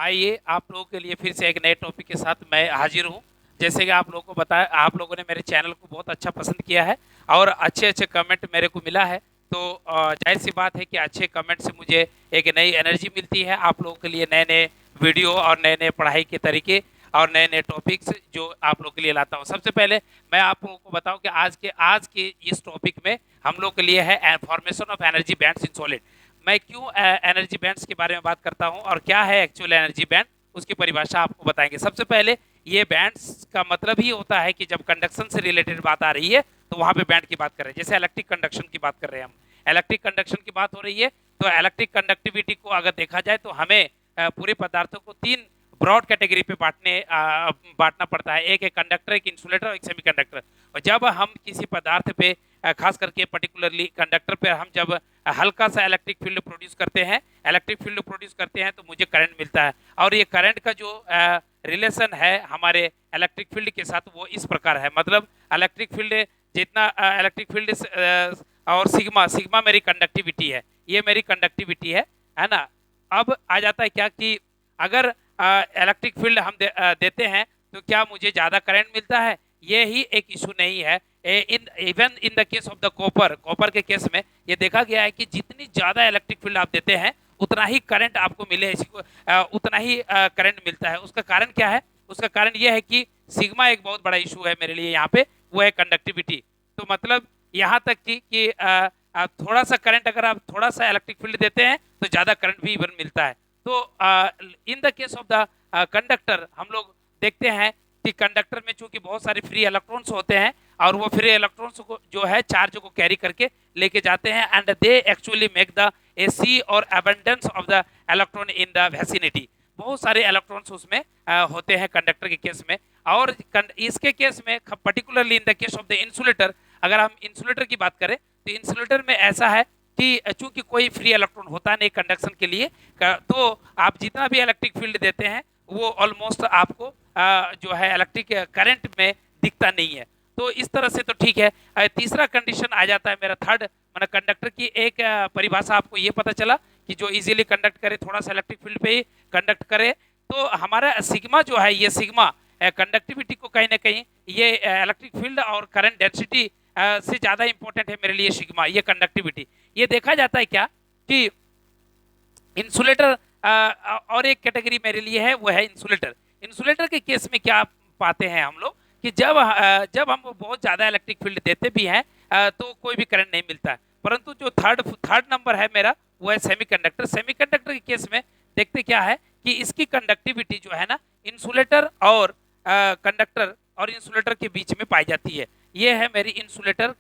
आइए आप लोगों के लिए फिर से एक नए टॉपिक के साथ मैं हाजिर हूँ। जैसे कि आप लोगों को बताया, आप लोगों ने मेरे चैनल को बहुत अच्छा पसंद किया है और अच्छे अच्छे कमेंट मेरे को मिला है। तो जाहिर सी बात है कि अच्छे कमेंट से मुझे एक नई एनर्जी मिलती है आप लोगों के लिए नए नए वीडियो और नए नए पढ़ाई के तरीके और नए नए टॉपिक्स जो आप लोग के लिए लाता हूँ। सबसे पहले मैं आप लोगों को बताऊं कि आज के इस टॉपिक में हम लोग के लिए है formation of energy bands in solid. मैं क्यों एनर्जी बैंड्स के बारे में बात करता हूं और क्या है एक्चुअल एनर्जी बैंड, उसकी परिभाषा आपको बताएंगे। सबसे पहले ये बैंड्स का मतलब ही होता है कि जब कंडक्शन से रिलेटेड बात आ रही है तो वहां पे बैंड की बात कर रहे हैं। जैसे इलेक्ट्रिक कंडक्शन की बात कर रहे हैं हम, इलेक्ट्रिक कंडक्शन की बात हो रही है तो इलेक्ट्रिक कंडक्टिविटी को अगर देखा जाए तो हमें पूरे पदार्थों को तीन ब्रॉड कैटेगरी पे बांटना पड़ता है। एक है कंडक्टर, एक इंसुलेटर और एक सेमीकंडक्टर। और जब हम किसी पदार्थ पे खास करके पर्टिकुलरली कंडक्टर पे हम जब हल्का सा इलेक्ट्रिक फील्ड प्रोड्यूस करते हैं तो मुझे करंट मिलता है। और ये करंट का जो रिलेशन है हमारे इलेक्ट्रिक फील्ड के साथ वो इस प्रकार है, मतलब इलेक्ट्रिक फील्ड जितना इलेक्ट्रिक फील्ड और सिग्मा सिग्मा मेरी कंडक्टिविटी है, ये मेरी कंडक्टिविटी है ना। अब आ जाता है क्या कि अगर इलेक्ट्रिक फील्ड हम देते हैं तो क्या मुझे ज़्यादा करंट मिलता है, ये ही एक इशू नहीं है। In even in the case of the copper के केस में ये देखा गया है कि जितनी ज़्यादा इलेक्ट्रिक फील्ड आप देते हैं उतना ही करंट आपको मिले, उतना ही करंट मिलता है। उसका कारण क्या है? उसका कारण यह है कि सिग्मा एक बहुत बड़ा इशू है मेरे लिए यहाँ पे, वो है कंडक्टिविटी। तो मतलब यहाँ तक कि थोड़ा सा करंट अगर आप थोड़ा सा इलेक्ट्रिक फील्ड देते हैं तो ज़्यादा करंट भी इवन मिलता है। तो in the case of the conductor हम लोग देखते हैं कि कंडक्टर में चूंकि बहुत सारे फ्री इलेक्ट्रॉन्स होते हैं और वो फ्री इलेक्ट्रॉन्स को जो है चार्ज को कैरी करके लेके जाते हैं and they actually make the A C और abundance of the electron in the vicinity. बहुत सारे इलेक्ट्रॉन्स उसमें होते हैं कंडक्टर के केस में। और इसके केस में particularly in the case of the insulator, अगर हम इंसुलेटर की बात करें तो इंसुलेटर में ऐसा है कि चूंकि कोई फ्री इलेक्ट्रॉन होता नहीं कंडक्शन के लिए, तो आप जितना भी इलेक्ट्रिक फील्ड देते हैं वो ऑलमोस्ट आपको जो है इलेक्ट्रिक करंट में दिखता नहीं है। तो इस तरह से तो ठीक है। तीसरा कंडीशन आ जाता है मेरा थर्ड, मतलब कंडक्टर की एक परिभाषा आपको ये पता चला कि जो इजीली कंडक्ट करे, थोड़ा सा इलेक्ट्रिक फील्ड पे ही कंडक्ट करे। तो हमारा सिग्मा जो है, ये सिग्मा कंडक्टिविटी को कहीं ना कहीं ये इलेक्ट्रिक फील्ड और करंट डेंसिटी से ज़्यादा इंपॉर्टेंट है मेरे लिए सिग्मा, ये कंडक्टिविटी। ये देखा जाता है क्या कि इंसुलेटर और एक कैटेगरी मेरे लिए है, वो है इंसुलेटर। इंसुलेटर के केस में क्या पाते हैं हम लोग कि जब हम बहुत ज़्यादा इलेक्ट्रिक फील्ड देते भी हैं तो कोई भी करंट नहीं मिलता है। परंतु जो थर्ड नंबर है मेरा, वो है सेमीकंडक्टर। सेमीकंडक्टर के केस में देखते क्या है कि इसकी कंडक्टिविटी जो है ना इंसुलेटर और कंडक्टर और इंसुलेटर के बीच में पाई जाती है। ये है मेरी इंसुलेटर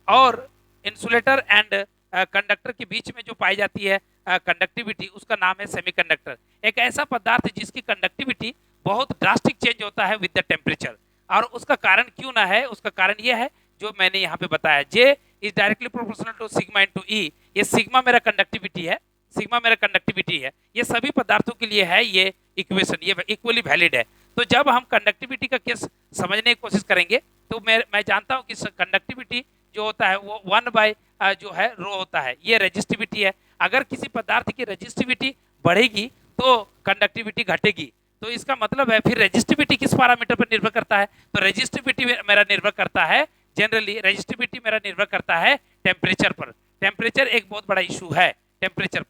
और इंसुलेटर एंड कंडक्टर के बीच में जो पाई जाती है कंडक्टिविटी, उसका नाम है सेमीकंडक्टर। एक ऐसा पदार्थ जिसकी कंडक्टिविटी बहुत ड्रास्टिक चेंज होता है विद द टेम्परेचर। और उसका कारण क्यों ना है, उसका कारण यह है जो मैंने यहाँ पे बताया, J is directly proportional to sigma into E. ये सिग्मा मेरा कंडक्टिविटी है, सिग्मा मेरा कंडक्टिविटी है। ये सभी पदार्थों के लिए है, ये इक्वेशन ये इक्वली वैलिड है। तो जब हम कंडक्टिविटी का केस समझने की कोशिश करेंगे तो मैं जानता हूँ कि कंडक्टिविटी जो होता है वो 1 बाय जो है रो होता है, ये रेजिस्टिविटी है। अगर किसी पदार्थ की रेजिस्टिविटी बढ़ेगी तो कंडक्टिविटी घटेगी। तो इसका मतलब है फिर रेजिस्टिविटी किस पैरामीटर पर निर्भर करता है? तो रेजिस्टिविटी मेरा निर्भर करता है, जनरली रेजिस्टिविटी मेरा निर्भर करता है टेम्परेचर पर। टेम्परेचर एक बहुत बड़ा इशू है, टेम्परेचर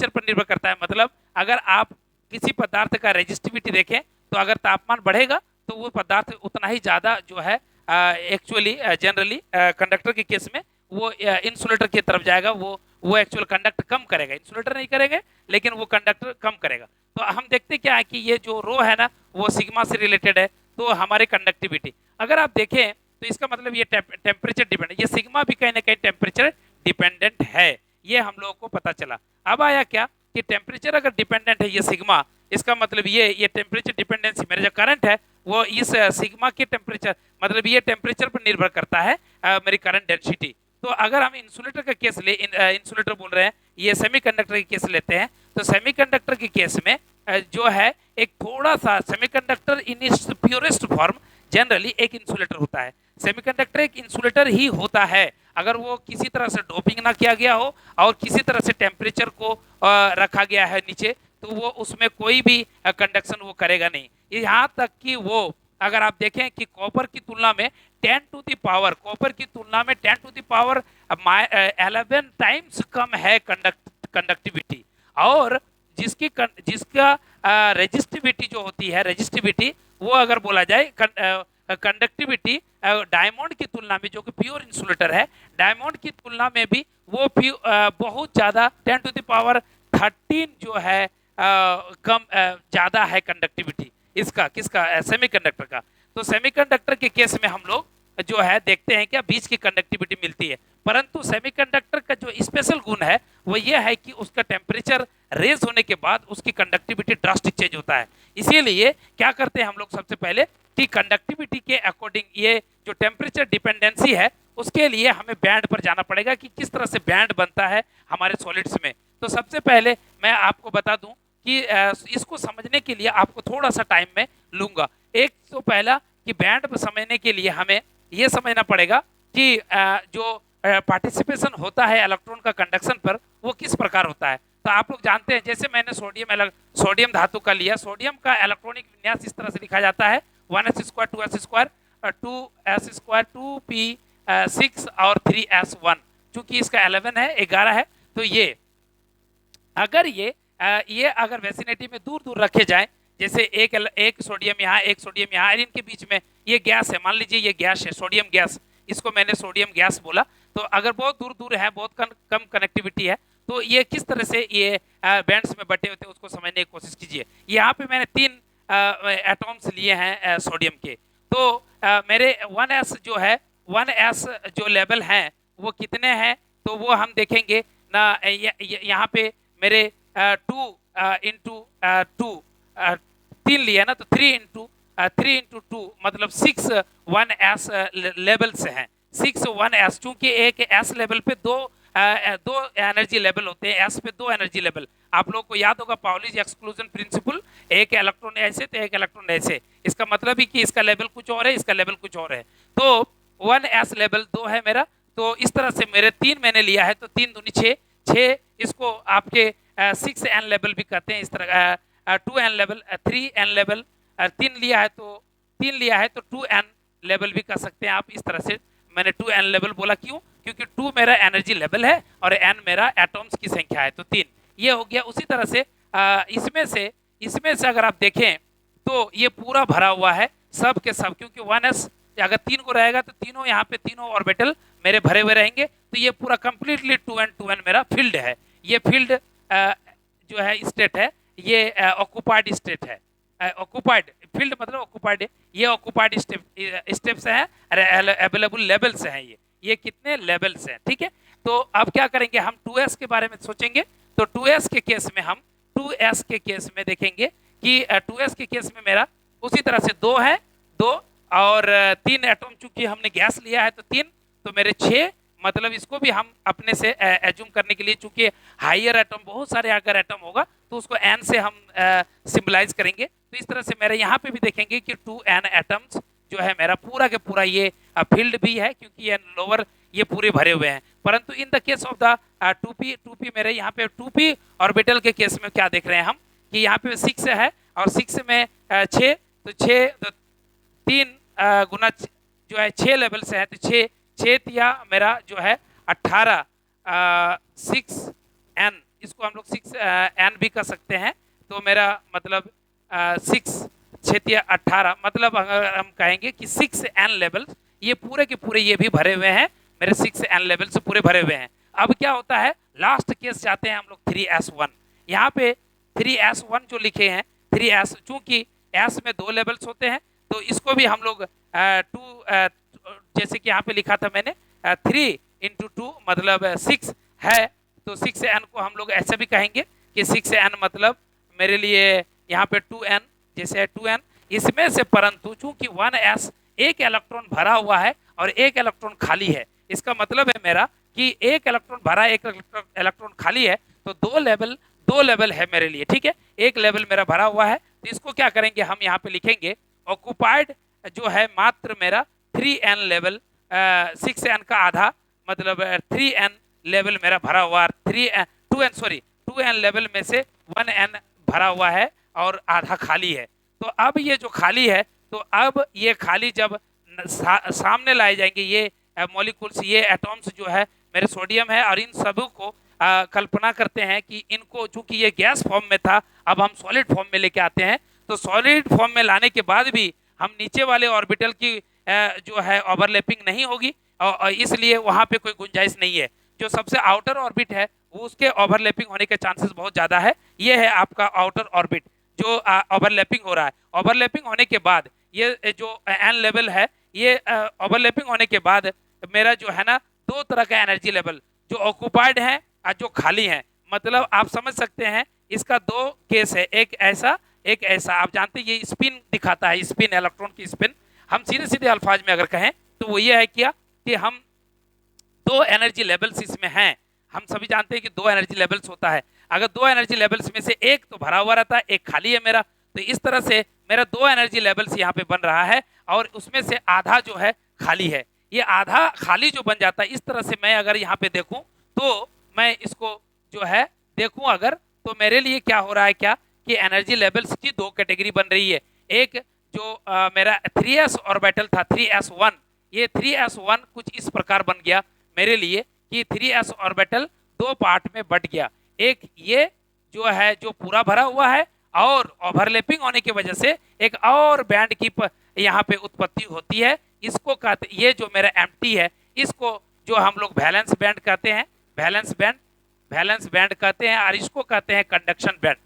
पर निर्भर करता है। मतलब अगर आप किसी पदार्थ का रेजिस्टिविटी देखें तो अगर तापमान बढ़ेगा तो वो पदार्थ उतना ही ज़्यादा जो है एक्चुअली जनरली कंडक्टर के केस में वो इंसुलेटर की तरफ जाएगा, वो एक्चुअल कंडक्ट कम करेगा, इंसुलेटर नहीं करेगा लेकिन वो कंडक्टर कम करेगा। तो हम देखते क्या है कि ये जो रो है ना वो सिग्मा से रिलेटेड है। तो हमारे कंडक्टिविटी अगर आप देखें तो इसका मतलब ये टेम्परेचर डिपेंडेंट, ये सिग्मा भी कहीं ना कहीं टेम्परेचर डिपेंडेंट है, ये हम लोगों को पता चला। अब आया क्या कि टेम्परेचर अगर डिपेंडेंट है ये सिग्मा, इसका मतलब ये टेम्परेचर डिपेंडेंसी मेरा जो करंट है वो इस सिग्मा के टेम्परेचर, मतलब ये टेम्परेचर पर निर्भर करता है मेरी करंट डेंसिटी। तो अगर हम इंसुलेटर का केस इंसुलेटर बोल रहे हैं, ये सेमीकंडक्टर के केस लेते हैं तो सेमीकंडक्टर के केस में जो है एक थोड़ा सा semiconductor in its purest form generally एक इंसुलेटर होता है। सेमीकंडक्टर एक इंसुलेटर ही होता है अगर वो किसी तरह से डोपिंग ना किया गया हो और किसी तरह से टेम्परेचर को रखा गया है नीचे, तो वो उसमें कोई भी कंडक्शन वो करेगा नहीं। यहाँ तक कि वो अगर आप देखें कि कॉपर की तुलना में 10 टू द पावर 11 टाइम्स कम है कंडक्टिविटी। और जिसका रेजिस्टिविटी जो होती है, रेजिस्टिविटी वो अगर बोला जाए कंडक्टिविटी डायमंड की तुलना में, जो कि प्योर इंसुलेटर है, डायमंड की तुलना में भी वो बहुत ज्यादा 10 टू द पावर 13 जो है कम ज्यादा है कंडक्टिविटी इसका, किसका, सेमीकंडक्टर का। तो सेमीकंडक्टर के केस में हम लोग जो है देखते हैं क्या बीच की कंडक्टिविटी मिलती है, परंतु सेमीकंडक्टर का जो स्पेशल गुण है वो ये है कि उसका टेम्परेचर रेज होने के बाद उसकी कंडक्टिविटी ड्रास्टिक चेंज होता है। इसीलिए क्या करते हैं हम लोग सबसे पहले कि कंडक्टिविटी के अकॉर्डिंग ये जो टेम्परेचर डिपेंडेंसी है उसके लिए हमें बैंड पर जाना पड़ेगा कि किस तरह से बैंड बनता है हमारे सॉलिड्स में। तो सबसे पहले मैं आपको बता दूं कि इसको समझने के लिए आपको थोड़ा सा टाइम में लूंगा। एक तो पहला कि बैंड समझने के लिए हमें यह समझना पड़ेगा कि जो पार्टिसिपेशन होता है इलेक्ट्रॉन का कंडक्शन पर वो किस प्रकार होता है। तो आप लोग जानते हैं, जैसे मैंने सोडियम धातु का लिया, सोडियम का इलेक्ट्रॉनिक विन्यास इस तरह से लिखा जाता है 1s² 2s² 2s² 2p6 और 3s1। चूंकि इसका 11 है, 11 है, तो ये अगर ये अगर वेसिनिटी में दूर दूर रखे जाए, जैसे एक सोडियम यहाँ, एक सोडियम यहाँ, इनके बीच में ये गैस है, मान लीजिए ये गैस है, सोडियम गैस, इसको मैंने सोडियम गैस बोला। तो अगर बहुत दूर दूर है, बहुत कम कनेक्टिविटी है, तो ये किस तरह से ये बैंड्स में बटे होते हैं उसको समझने की कोशिश कीजिए। यहाँ पे मैंने 3 एटॉम्स लिए हैं सोडियम के। तो मेरे 1s जो है, 1s जो लेवल हैं वो कितने हैं, तो वो हम देखेंगे ना। यहाँ पे मेरे 2 इंटू 2 3 लिया ना, तो 3 इंटू 2 मतलब 6 1s लेवल से हैं। 6 1s, चूंकि एक एस लेवल पे दो एनर्जी लेवल होते हैं, एस पे 2 एनर्जी लेवल। आप लोग को याद होगा पाउलीज एक्सक्लूजन प्रिंसिपल, एक इलेक्ट्रॉन ऐसे तो एक इलेक्ट्रॉन ऐसे, इसका मतलब ही कि इसका लेवल कुछ और है, इसका लेवल कुछ और है। तो 1s लेवल 2 है मेरा, तो इस तरह से मेरे 3 मैंने लिया है, तो 3 दूनी 6, इसको आपके 6n लेवल भी कहते हैं इस तरह, 2n लेवल, 3n लेवल, 3 लिया है तो 2n लेवल भी कह सकते हैं आप। इस तरह से मैंने 2n लेवल बोला, क्यों? क्योंकि 2 मेरा एनर्जी लेवल है और n मेरा एटॉम्स की संख्या है, तो 3 ये हो गया। उसी तरह से इसमें से अगर आप देखें तो ये पूरा भरा हुआ है सब के सब, क्योंकि 1s अगर 3 को रहेगा तो तीनों यहाँ पे तीनों ऑर्बिटल मेरे भरे हुए रहेंगे, तो ये पूरा कंप्लीटली 2n मेरा फील्ड है। ये फील्ड जो है स्टेट है, ये ऑक्युपाइड स्टेट है। ऑक्युपाइड फील्ड मतलब ऑक्युपाइड है, ये ऑक्युपाइड स्टेप्स हैं, अवेलेबल लेवल्स हैं। ये कितने लेवल्स हैं, ठीक है। तो अब क्या करेंगे, हम 2s के बारे में सोचेंगे। तो 2s के केस में हम 2s के केस में देखेंगे कि 2s के केस में मेरा उसी तरह से 2 है, 2 और 3 एटॉम, चूंकि हमने गैस लिया है तो 3, तो मेरे 6, मतलब इसको भी हम अपने से एज्यूम करने के लिए, चूंकि हायर एटम बहुत सारे अगर एटम होगा तो उसको n से हम सिंबलाइज करेंगे। तो इस तरह से मेरे यहाँ पे भी देखेंगे कि 2n एटम्स जो है मेरा पूरा के पूरा ये फील्ड भी है, क्योंकि ये लोअर ये पूरे भरे हुए हैं। परंतु in the case of the 2p मेरे यहाँ पे 2p ऑर्बिटल के केस में क्या देख रहे हैं हम कि यहाँ पे 6 है और 6 में 6, तो 6 तो 3 गुना जो है 6 लेवल से है, तो 6 या मेरा जो है 18 6n, इसको हम लोग 6n भी कर सकते हैं। तो मेरा मतलब 6 18, मतलब अगर हम कहेंगे कि 6n लेवल ये पूरे के पूरे ये भी भरे हुए हैं, मेरे 6n लेवल से पूरे भरे हुए हैं। अब क्या होता है, लास्ट केस जाते हैं हम लोग 3s1। यहाँ पे 3s1 जो लिखे हैं, 3s, चूंकि s में 2 लेवल्स होते हैं, तो इसको भी हम लोग 2 जैसे कि यहाँ पे लिखा था मैंने 3 इंटू 2 मतलब 6 है, तो 6n को हम लोग ऐसे भी कहेंगे कि 6n मतलब मेरे लिए यहाँ पे 2n, जैसे 2n इसमें से, परंतु चूंकि 1s एक इलेक्ट्रॉन भरा हुआ है और एक इलेक्ट्रॉन खाली है, इसका मतलब है मेरा कि एक इलेक्ट्रॉन भरा एक इलेक्ट्रॉन खाली है, तो 2 लेवल है मेरे लिए, ठीक है। एक लेवल मेरा भरा हुआ है, तो इसको क्या करेंगे हम यहाँ पे लिखेंगे ऑक्युपाइड जो है मात्र मेरा 3n लेवल, 6n का आधा मतलब 3n लेवल मेरा भरा हुआ, 2n लेवल में से 1n भरा हुआ है और आधा खाली है। तो अब ये जो खाली है, तो अब ये खाली जब सामने लाए जाएंगे, ये मॉलिक्यूल्स, ये एटॉम्स जो है मेरे सोडियम है, और इन सभी को कल्पना करते हैं कि इनको, चूंकि ये गैस फॉर्म में था, अब हम सॉलिड फॉर्म में लेके आते हैं। तो सॉलिड फॉर्म में लाने के बाद भी हम नीचे वाले ऑर्बिटल की जो है ओवरलैपिंग नहीं होगी, और इसलिए वहां पे कोई गुंजाइश नहीं है। जो सबसे आउटर ऑर्बिट है वो उसके ओवरलैपिंग होने के चांसेस बहुत ज्यादा है। ये है आपका आउटर ऑर्बिट जो ओवरलैपिंग हो रहा है। ओवरलैपिंग होने के बाद ये जो एन लेवल है, ये ओवरलैपिंग होने के बाद मेरा जो है ना, दो तरह का एनर्जी लेवल, जो ऑक्युपाइड है और जो खाली है। मतलब आप समझ सकते हैं इसका दो केस है, एक ऐसा एक ऐसा। आप जानते हैं ये स्पिन दिखाता है, स्पिन, इलेक्ट्रॉन की स्पिन। हम सीधे सीधे अल्फाज में अगर कहें तो वो ये है क्या कि हम दो एनर्जी लेवल्स इसमें हैं। हम सभी जानते हैं कि दो एनर्जी लेवल्स होता है। अगर दो एनर्जी लेवल्स में से एक तो भरा हुआ रहता है, एक खाली है मेरा, तो इस तरह से मेरा दो एनर्जी लेवल्स यहाँ पे बन रहा है, और उसमें से आधा जो है खाली है। ये आधा खाली जो बन जाता है, इस तरह से मैं अगर यहाँ पे देखूं, तो मैं इसको जो है देखूं अगर, तो मेरे लिए क्या हो रहा है, क्या कि एनर्जी लेवल्स की दो कैटेगरी बन रही है। एक जो मेरा 3s ऑर्बिटल था, 3s1, ये 3s1 कुछ इस प्रकार बन गया मेरे लिए कि 3s ऑर्बिटल दो पार्ट में बट गया। एक ये जो है जो पूरा भरा हुआ है, और ओवरलैपिंग होने की वजह से एक और बैंड की यहाँ पे उत्पत्ति होती है। इसको कहते, ये जो मेरा एम्प्टी है, इसको जो हम लोग वैलेंस बैंड कहते हैं, वैलेंस बैंड कहते हैं, और इसको कहते हैं कंडक्शन बैंड,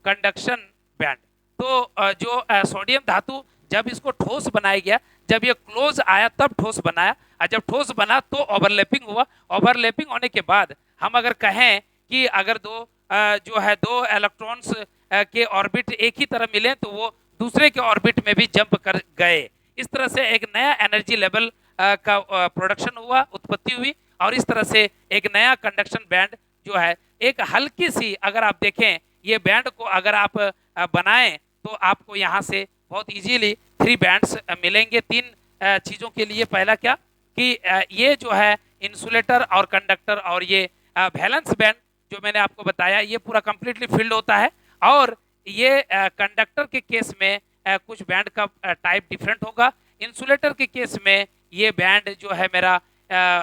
कंडक्शन बैंड। तो जो सोडियम धातु जब इसको ठोस बनाया गया, जब ये क्लोज आया तब ठोस बनाया, और जब ठोस बना तो ओवरलैपिंग हुआ। ओवरलैपिंग होने के बाद हम अगर कहें कि अगर जो है दो इलेक्ट्रॉन्स के ऑर्बिट एक ही तरह मिले, तो वो दूसरे के ऑर्बिट में भी जंप कर गए। इस तरह से एक नया एनर्जी लेवल का प्रोडक्शन हुआ, उत्पत्ति हुई, और इस तरह से एक नया कंडक्शन बैंड जो है, एक हल्की सी, अगर आप देखें ये बैंड को अगर आप बनाएं, तो आपको यहाँ से बहुत इजीली 3 बैंड्स मिलेंगे, 3 चीज़ों के लिए। पहला क्या कि ये जो है इंसुलेटर और कंडक्टर, और ये वैलेंस बैंड जो मैंने आपको बताया, ये पूरा कंप्लीटली फील्ड होता है। और ये कंडक्टर के केस में कुछ बैंड का टाइप डिफरेंट होगा, इंसुलेटर के केस में ये बैंड जो है मेरा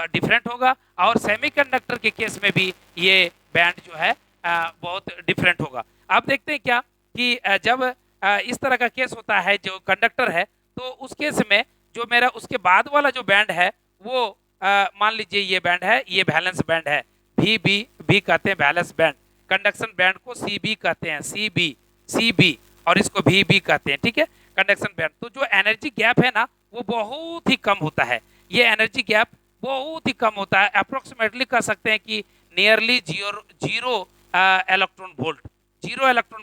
डिफरेंट होगा, और सेमीकंडक्टर के केस में भी ये बैंड जो है बहुत डिफरेंट होगा। अब देखते हैं क्या कि जब इस तरह का केस होता है जो कंडक्टर है, तो उस केस में जो मेरा उसके बाद वाला जो बैंड है वो मान लीजिए ये बैंड है, ये वैलेंस बैंड है, भी कहते हैं वैलेंस बैंड। कंडक्शन बैंड को CB कहते हैं, CB, और इसको भी कहते हैं, ठीक है, कंडक्शन बैंड। तो जो एनर्जी गैप है ना, वो बहुत ही कम होता है। ये एनर्जी गैप बहुत ही कम होता है, अप्रोक्सीमेटली कह सकते हैं कि nearly zero electron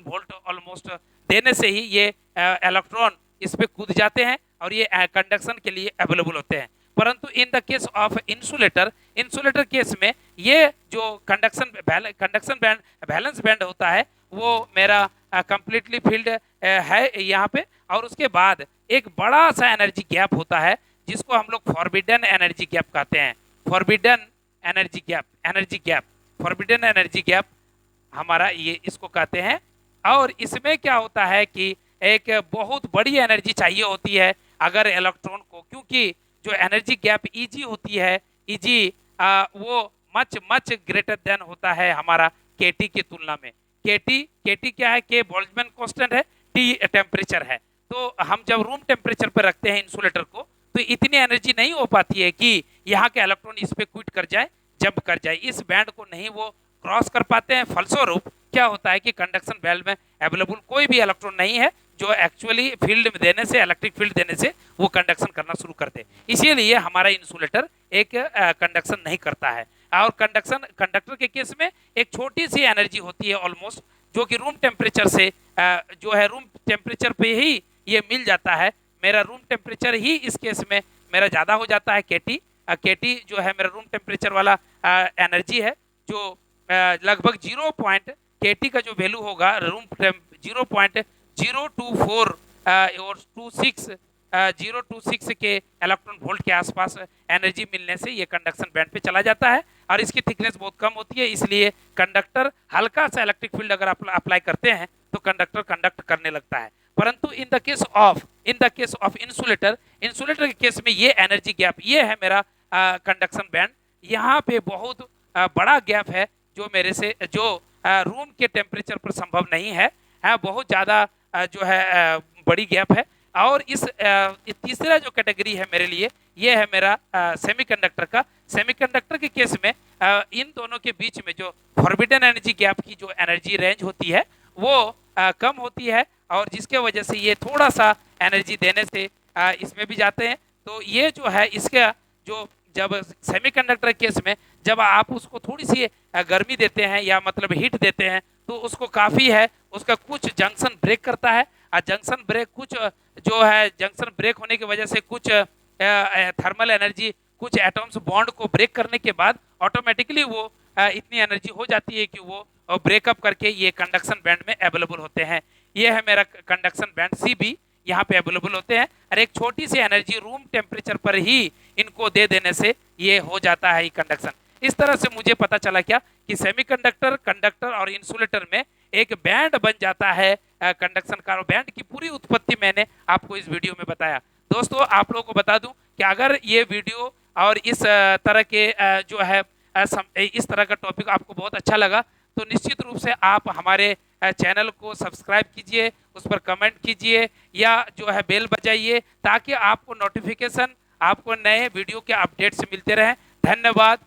volt almost देने से ही ये इलेक्ट्रॉन इस पे कूद जाते हैं, और ये कंडक्शन के लिए अवेलेबल होते हैं। परंतु in the case of insulator case में ये जो कंडक्शन बैंड, वैलेंस बैंड होता है, वो मेरा कंप्लीटली फील्ड है यहाँ पे, और उसके बाद एक बड़ा सा एनर्जी गैप होता है, जिसको हम लोग फॉरबिडन एनर्जी गैप कहते हैं। फॉरबिडन एनर्जी गैप हमारा ये इसको कहते हैं। और इसमें क्या होता है कि एक बहुत बड़ी एनर्जी चाहिए होती है अगर इलेक्ट्रॉन को, क्योंकि जो एनर्जी गैप Eg होती है, Eg वो मच ग्रेटर देन होता है हमारा Kt की तुलना में। Kt क्या है, K बोल्ट्जमैन कांस्टेंट है, T टेम्परेचर है। तो हम जब रूम टेम्परेचर पर रखते हैं इंसुलेटर को, तो इतनी एनर्जी नहीं हो पाती है कि यहाँ के इलेक्ट्रॉन इस पे क्विट कर जाए, जंप कर जाए, इस बैंड को नहीं वो क्रॉस कर पाते हैं। फलस्वरूप क्या होता है कि कंडक्शन बैंड में अवेलेबल कोई भी इलेक्ट्रॉन नहीं है जो एक्चुअली फील्ड में देने से, इलेक्ट्रिक फील्ड देने से वो कंडक्शन करना शुरू कर दे। इसीलिए हमारा इंसुलेटर एक कंडक्शन नहीं करता है। और कंडक्टर के केस में एक छोटी सी एनर्जी होती है ऑलमोस्ट, जो कि रूम टेम्परेचर से जो है रूम टेम्परेचर पे ही ये मिल जाता है। मेरा रूम टेम्परेचर ही इस केस में मेरा ज़्यादा हो जाता है, Kt जो है मेरा रूम टेम्परेचर वाला एनर्जी है, जो लगभग Kt का जो वैल्यू होगा रूम 0.024 और 026 के इलेक्ट्रॉन वोल्ट के आसपास एनर्जी मिलने से ये कंडक्शन बैंड पे चला जाता है, और इसकी थिकनेस बहुत कम होती है। इसलिए कंडक्टर हल्का सा इलेक्ट्रिक फील्ड अगर अप्लाई करते हैं तो कंडक्टर कंडक्ट करने लगता है। परंतु in the case of insulator, insulator के केस में ये एनर्जी गैप, ये है मेरा कंडक्शन बैंड। यहाँ पे बहुत बड़ा गैप है जो मेरे से जो रूम के टेम्परेचर पर संभव नहीं है, बहुत ज़्यादा जो है बड़ी गैप है। और इस तीसरा जो कैटेगरी है मेरे लिए, ये है मेरा सेमीकंडक्टर का। सेमीकंडक्टर के केस में इन दोनों के बीच में जो फॉरबिडन एनर्जी गैप की जो एनर्जी रेंज होती है वो कम होती है, और जिसके वजह से ये थोड़ा सा एनर्जी देने से इसमें भी जाते हैं। तो ये जो है इसका जो जब सेमीकंडक्टर केस में जब आप उसको थोड़ी सी गर्मी देते हैं या मतलब हीट देते हैं तो उसको काफ़ी है, उसका कुछ जंक्शन ब्रेक करता है। जंक्शन ब्रेक कुछ जो है जंक्शन ब्रेक होने की वजह से कुछ थर्मल एनर्जी, कुछ एटम्स बॉन्ड को ब्रेक करने के बाद ऑटोमेटिकली वो इतनी एनर्जी हो जाती है कि वो ब्रेकअप करके ये कंडक्शन बैंड में अवेलेबल होते हैं। ये है मेरा कंडक्शन बैंड सी बी, यहाँ पे अवेलेबल होते हैं। और एक छोटी सी एनर्जी रूम टेम्परेचर पर ही इनको दे देने से ये हो जाता है कंडक्शन। इस तरह से मुझे पता चला क्या कि सेमीकंडक्टर, कंडक्टर और इंसुलेटर में एक बैंड बन जाता है कंडक्शन का। बैंड की पूरी उत्पत्ति मैंने आपको इस वीडियो में बताया। दोस्तों आप लोगों को बता दूं कि अगर ये वीडियो और इस तरह के जो है इस तरह का टॉपिक आपको बहुत अच्छा लगा तो निश्चित रूप से आप हमारे चैनल को सब्सक्राइब कीजिए, उस पर कमेंट कीजिए या जो है बेल बजाइए ताकि आपको नोटिफिकेशन, आपको नए वीडियो के अपडेट्स मिलते रहें। धन्यवाद।